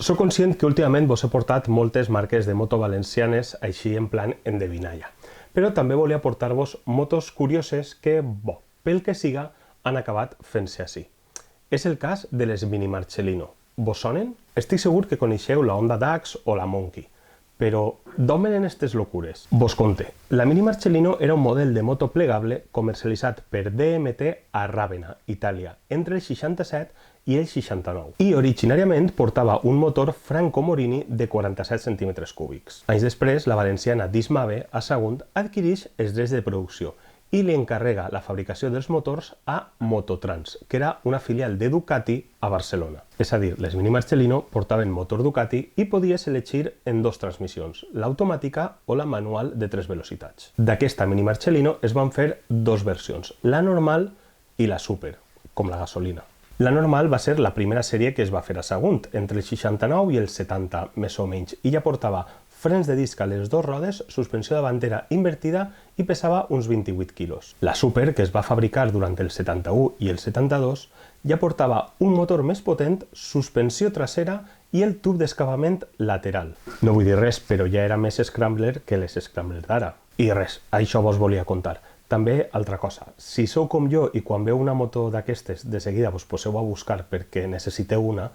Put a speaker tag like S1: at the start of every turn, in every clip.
S1: Soc conscient que últimament vos he portat moltes marques de moto valencianes així en plan endevinalla, però també volia portar-vos motos curioses que, pel que siga, han acabat fent-se així. És el cas de les Mini Marcellino. Vos sonen? Estic segur que coneixeu la Honda Dax o la Monkey, però d'on venen aquestes locures? Vos conte. La Mini Marcellino era un model de moto plegable comercialitzat per DMT a Ravenna, Itàlia, entre el 67 i el 69. I originàriament portava un motor Franco Morini de 47 centímetres cúbics. Anys després, la valenciana Dismave, a Sagunt, adquireix els drets de producció i li encarrega la fabricació dels motors a Mototrans, que era una filial de Ducati a Barcelona. És a dir, les Mini Marcellino portaven motor Ducati i podies elegir en dos transmissions, l'automàtica o la manual de 3 velocitats. D'aquesta Mini Marcellino es van fer dos versions, la normal i la super, com la gasolina. La normal va ser la primera sèrie que es va fer a Sagunt, entre el 69 i el 70, més o menys, i ja portava frens de disc a les dues rodes, suspensió davantera invertida i pesava uns 28 quilos. La Super, que es va fabricar durant el 71 i el 72, ja portava un motor més potent, suspensió trasera i el tub d'escapament lateral. No vull dir res, però ja era més Scrambler que les Scrambler d'ara. I res, això vos volia contar. També, altra cosa, si sou com jo i quan veu una moto d'aquestes de seguida vos poseu a buscar perquè necessiteu una,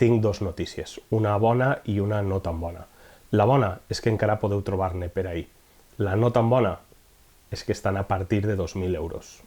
S1: tinc dos notícies, una bona i una no tan bona. La bona és que encara podeu trobar-ne per ahí. La no tan bona és que estan a partir de 2.000 euros.